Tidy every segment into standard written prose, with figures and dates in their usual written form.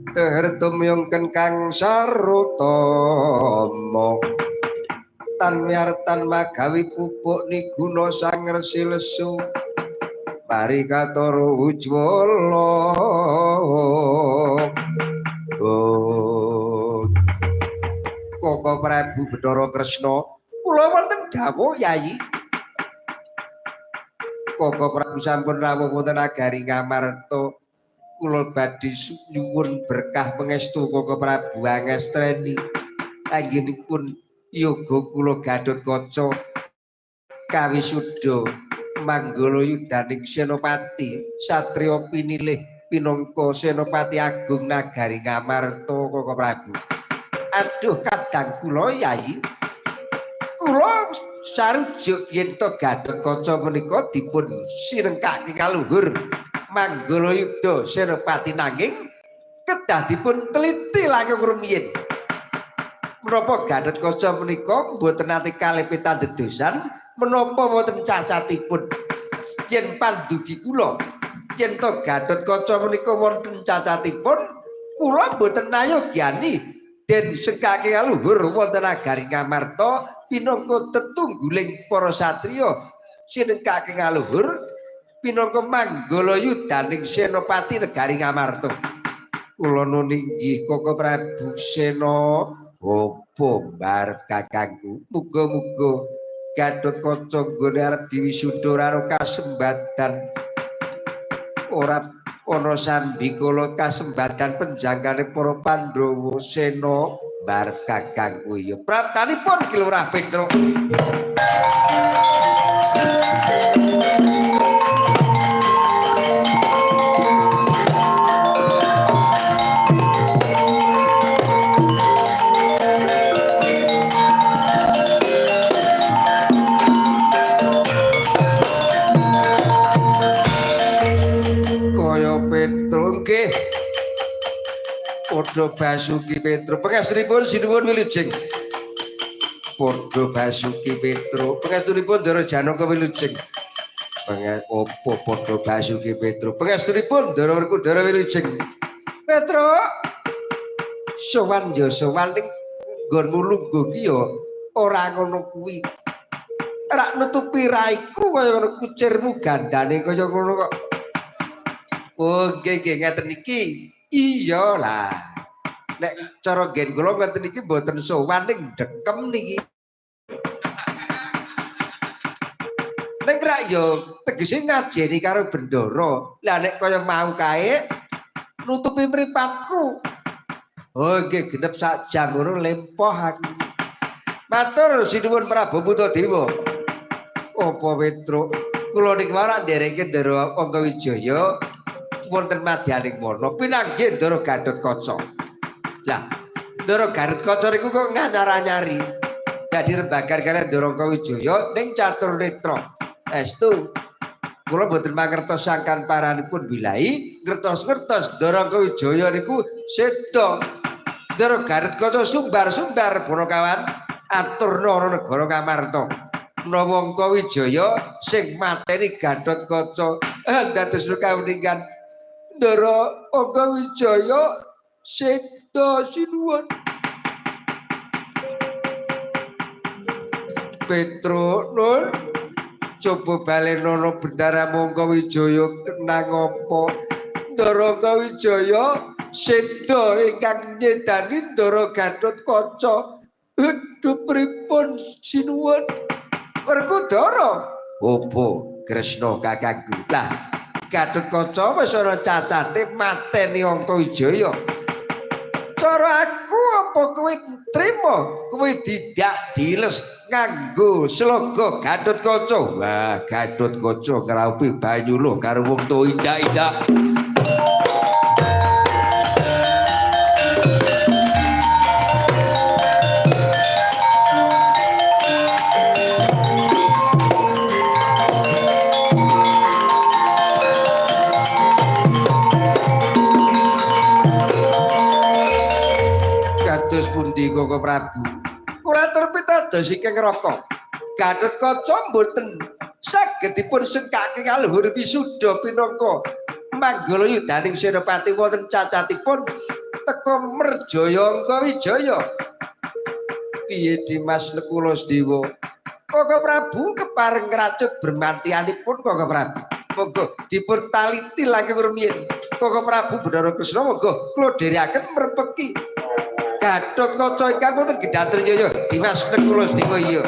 Tertumyung kang sarutama tan miartan magawi pupuk niguna sang resi lesu mari katara ujwala Koko Prabu Bathara Kresna kula wonten dawuh Yayi Koko Prabu sampun rawuh wonten nagari Ngamarta kula badhe nyuwun berkah pangestu Koko Prabu angestreni anggenipun yoga kula Gatotkaca kawisuda manggala yudaning senopati satriya pinilih pinangka senopati agung nagari Ngamarta Koko Prabu. Aduh kadang kula Yayi kula sarujuk yen to Gatotkaca menika dipun sinengkake kaluhur manggala yuda senopati nanging kedah dipun teliti langkung rumiyin menapa Gatotkaca menika mboten nate kalih pitandedosan menapa wonten cacatipun yen pandugi kula yen to Gatotkaca menika wonten cacatipun kula mboten nayogyani den sekake kaluhur wonten nagari Ngamarta pinangka tetungguling para satriya sinengkake kaluhur pinangka manggala yudaning senopati negari Ngamarta. Kula nuwun inggih Koko Prabu Sena apa mbarep kakangku muga-muga Gatotkaca nggone arep diwisuda karo kasembatan ora ana sambikala kasembatan penjanggane para Pandhawa Sena mbarep kakangku ya praptanipun Ki Lurah Petruk Padha Basuki Petruk pangestunipun sinuwun wilujeng Padha Basuki Petruk pangestunipun Ndara Janaka wilujeng apa Padha Basuki Petruk pangestunipun Ndara Werkudara wilujeng Petruk sowan ya sowan ning nggonmu lungguh ki ya ora ngono kuwi ora nutupi raiku kaya ngono kucirmu gandane kaya ngono kok oh nggih ngeten iki iya lah nek cara gen kula ngoten iki mboten sowan ning dekem niki nek rak ya tegese ngajeni karo bendara lah nek kaya mau kae nutupi mripatku oh nggih genep sak jam ngono lempohan matur sinuwun Prabu Puntadewa apa Petruk kula niki ora ndereke Ndara Anggawijaya wonten madyaning wana pinanggih Ndara Gatotkaca lah Ndara Gatotkaca niku kok nganyar-anyari dadi rembagan kalian Ndara Anggawijaya ning Caturnetra estu kula mboten mangertos sangkan paranipun bilahi ngertos-ngertos Ndara Anggawijaya niku seda Ndara Gatotkaca sumbar-sumbar para kawan aturna ana negara Ngamarta menawa Anggawijaya sing mateni Gatotkaca dados kawuningan Ndara Anggawijaya seda sinuwun Petruk nun coba balenono bendara Anggawijaya kenang apa Ndara Anggawijaya seda ingkang nyedani Ndara Gatotkaca aduh pripun sinuwun Werkudara apa Kresna kakangku lah Gatotkaca wis ora cacate mateni Anggawijaya cara aku apa kowe trima kowe tidak diles nganggo sloga Gatotkaca wah Gatotkaca ngraupi banyu lho karo wong tuwa indak-indak Koko Prabu kula atur pitados ingkang raka Gatotkaca mboten saged dipun sengkake kaluhur wisuda pinangka manggala yudaning senopati wonten cacatipun teko Merjaya Angkawijaya. Piye Dimas Nekulasdewa? Koko Prabu kepareng ngracut bermantianipun Koko Prabu. Monggo dipun taliti langkung rumiyin. Koko Prabu Bathara Kresna monggo kula dherekaken merpeki. Gatotkaca ingkang wonten Gedaten Jaya Dimas Nekulasdewa iya.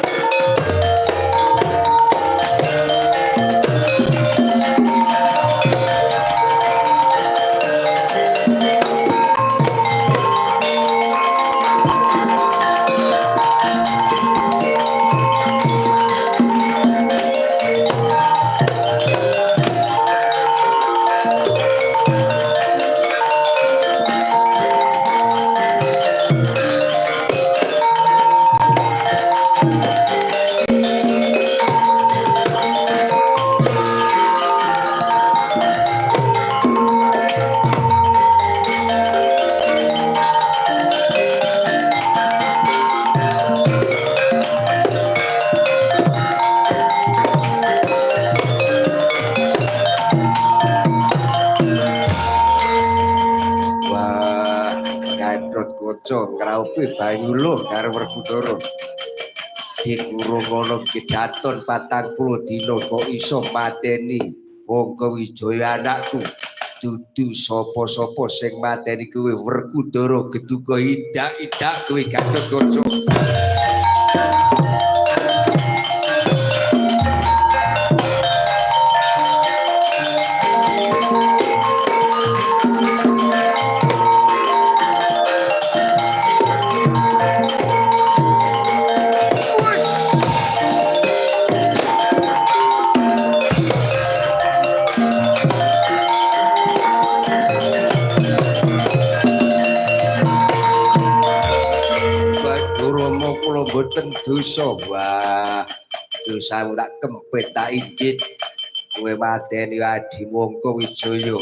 Ngraupi Banyuluh karo Werkudara. Dikurung ana Gedaton 40 dina kok iso mateni Angkawijaya anakku. Dudu sapa-sapa sing mateni kowe Werkudara geduga idak-idak kowe Gatotkaca. Boten dosa, wah dosamu tak kempet tak injit kowe mateni adimu Angkawijaya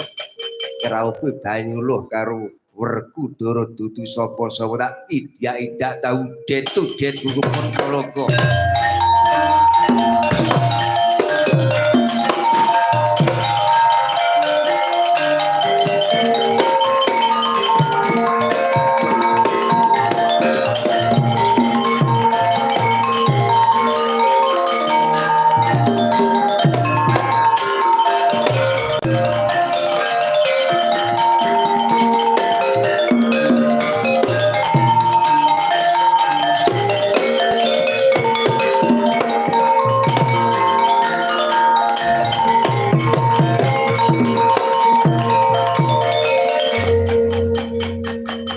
ngraupi Banyuluh karo Werkudara dudu sapa-sapa tak idak-idak tau det-det gugup Pandalaka.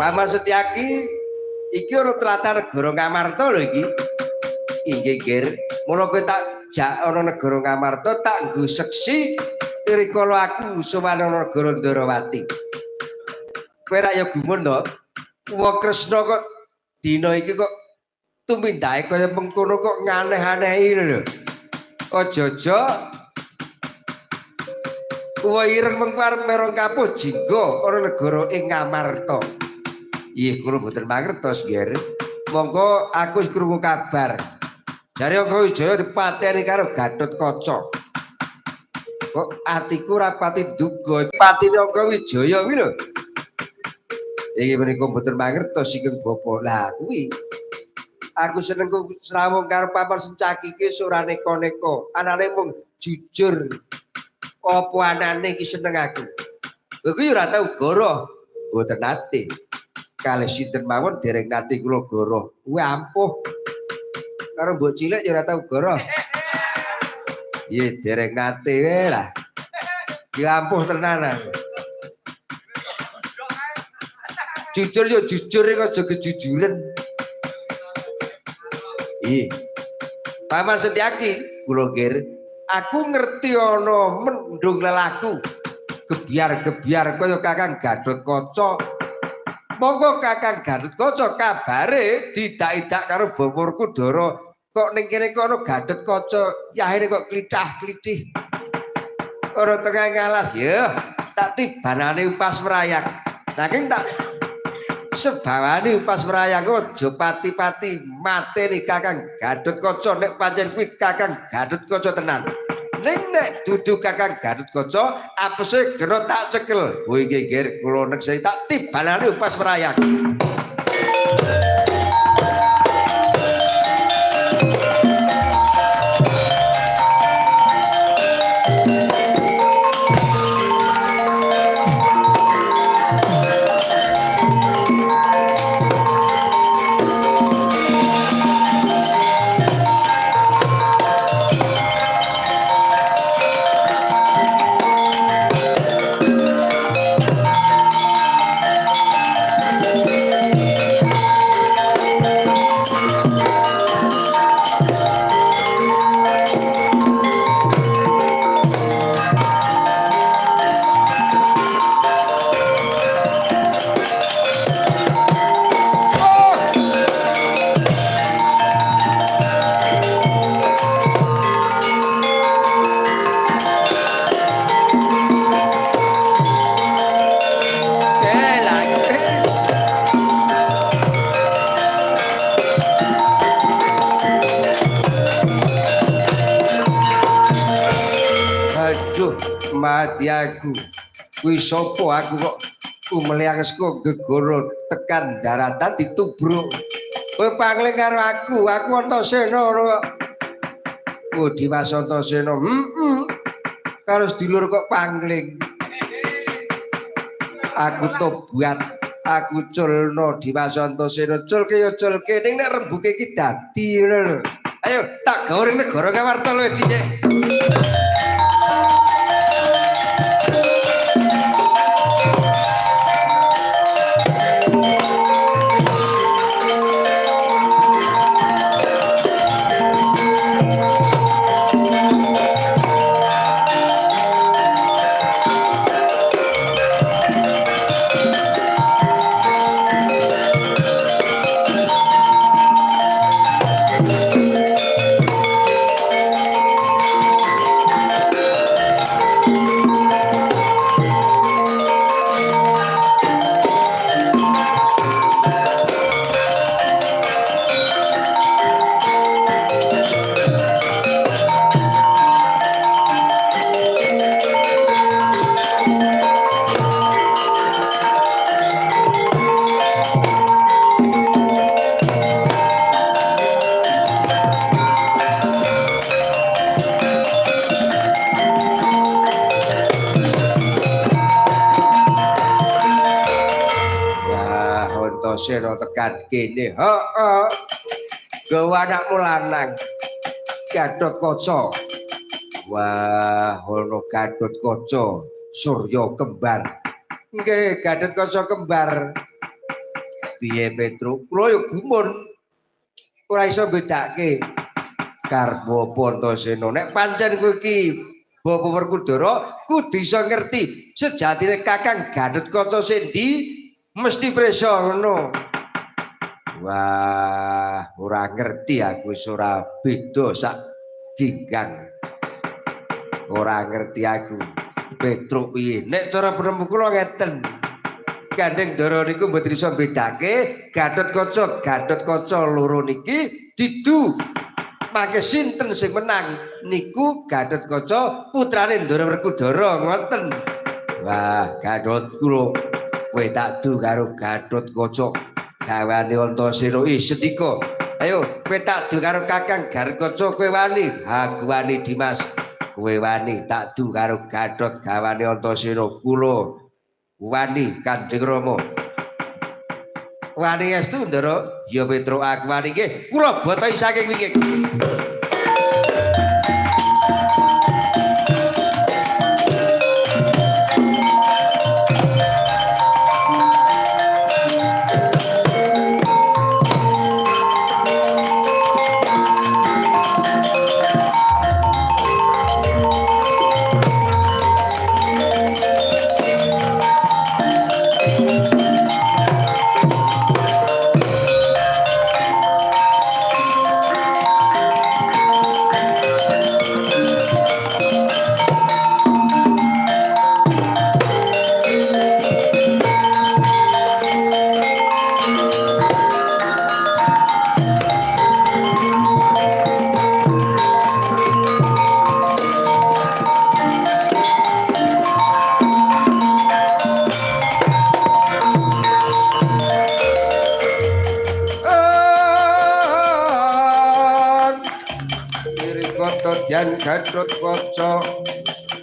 Paman Setyaki iki ana tlatah negara Ngamarta lho iki. Inggih, Ger. Mula kowe tak jak ana negara Ngamarta tak nggo seksi rikala aku sowan ana negara Ndarawati. Kowe ra ya gumun to? Wong Kresna kok dina iki kok tumindake kaya mengkono kok nganeh-anehi lho. Aja-aja kowe ireng mengkar merong kapuh jingga ana negara ing Ngamarta. Ih, kula mboten mangertos, Ger. Monggo aku wis krungu kabar. Jare Angkawijaya dipateni karo Gatotkaca. Kok atiku ora pati duga patine Angkawijaya kuwi lho. Iki menika mboten mangertos Sugeng Bapa. Lah kuwi aku seneng kok srawung karo Paman Setyaki iki ora neka-neka. Anane mung jujur. Apa anane iki seneng aku. Kowe kuwi ora tau goroh. Mboten nate. Kalih sinten mawon dereng nate kula goroh. Kuwi ampuh. Karo mbok cilik ya ora tau goroh. Iya dereng nate wae lah. Ki ampuh tenanan. Jujur ya jujur aja kejujuran. Ih. Paman Setyaki, kula Ger, aku ngerti ana mendung lelaku. Gebyar-gebyar kaya Kakang Gatotkaca. Monggo Kakang Gatotkaca kabare didak-idak karo Bawa Werkudara kok ning kene kok ana Gatotkaca yahene kok klithah-klithih. Ora tengah ngalas ya tak tibanane pas merayang. Nanging tak sebawani pas merayang aja pati-pati mateni Kakang Gatotkaca nek pancen kuwi Kakang Gatotkaca tenan. ning nek dudu Kakang Gatotkaca apese kena tak cekel. Oh iki nggih kula nekseni tak tibalane pas merayang. Mati aku kuwi sapa aku kok umeliang saka gegoro tekan daratan ditubruk kowe pangling karo aku Antasena ora oh Dimas Antasena karo sedulur kok pangling aku tobat aku culno Dimas Antasena culke ya culke ning nek rembuke iki dadi ayo tak gawe ning negara Kawarta lho dicek. Antasena tekan kene. Heeh. Gawa anakmu lanang. Gatotkaca. Wah, ana Gatotkaca Surya kembar. Nggih, Gatotkaca kembar. Piye Petruk? Kula yo gumun. Ora iso bedake. Karbo Antasena. Nek pancen kowe iki Bapa Werkudara kudu iso ngerti sejatine Kakang Gatotkaca sing ndi mesti presa ngono. Wah, ora ngerti aku wis ora beda sak ginggang. Ora ngerti aku. Petruk piye? Nek cara penembu kula ngeten. Gandeng Dara niku mboten iso bedake Gatotkaca loro niki didu mangke sinten sing menang niku Gatotkaca putrane Ndara Werkudara ngoten. Wah, Gatot kula kowe tak du karo Gatotkaca gawane Antasena Sendika. Ayo kowe tak du karo Kakang Gatotkaca kowe wani. Ha wani Dimas. Kowe wani tak du karo Gatot gawane Antasena. Kula wani Kanjeng Rama. Wani estu Ndara? Ya Petruk aku wani nggih. Kula botohi saking wingking. Dian Gatotkaca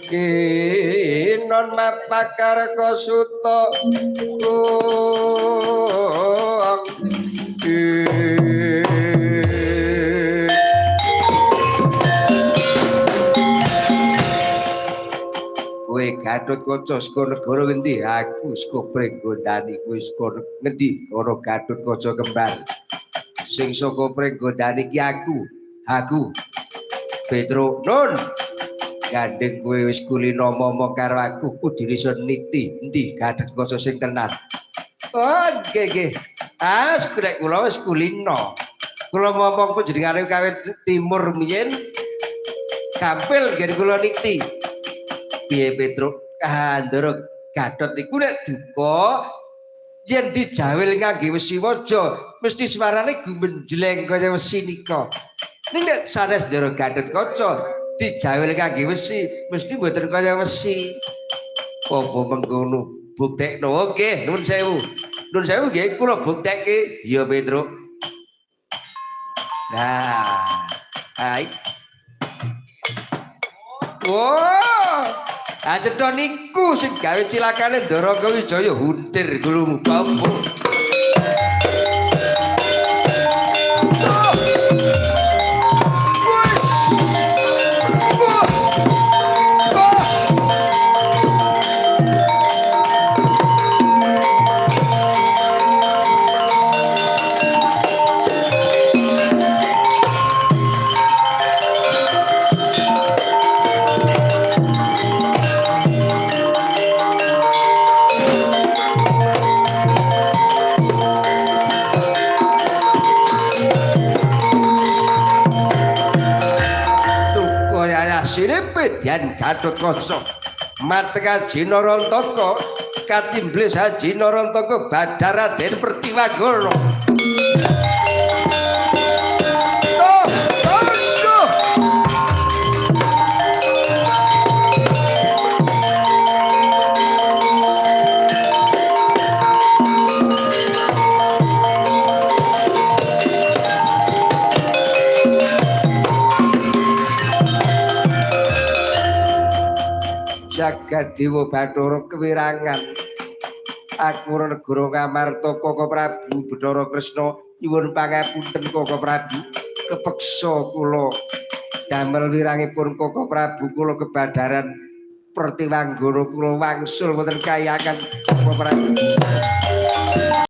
kinon mapakar kosuta kowe Gatotkaca saka negara ngendi? Aku saka Pringgodani. Kowe saka ngendi? Kono Gatotkaca kembar. Sing saka Pringgodani ki aku Petro Nun gandeng kowe wis kulino momo karo aku kudune iso niti endi Gatotkaca sing tenan. Oh nggih. Nek kula wis kulino. Kula ngomong panjenengane kawit timur miyen gampil nggih kula niti. Piye Petro? Ndara Gatot iku nek duka yen dijawil ngangge wesi waja mesti suarane gumenjleng kaya wesi nika. Ning nek sanes Ndara Gatotkaca dijawil ngangge wesi mesti mboten kaya wesi. Apa mengkono buktekno nggih nuwun sewu. Nuwun sewu nggih kula buktekke ya Petro. Nah, hai. Wow. Acetha niku sing gawe cilakane Ndara Wijaya huntir gulumu bambu. Dian Gatotkaca mateka Jinarantaka katimblis Jinarantaka badhar Raden Pertiwagana. Jagadéwa Bathara kewirangan Akmara negara Ngamarta Kaka Prabu Bathara Kresna nyuwun pangapunten Kaka Prabu kepeksa kula damel wirangipun Kaka Prabu kula kebadaran Pertiwanggana kula wangsul wonten kayangan Kaka Prabu.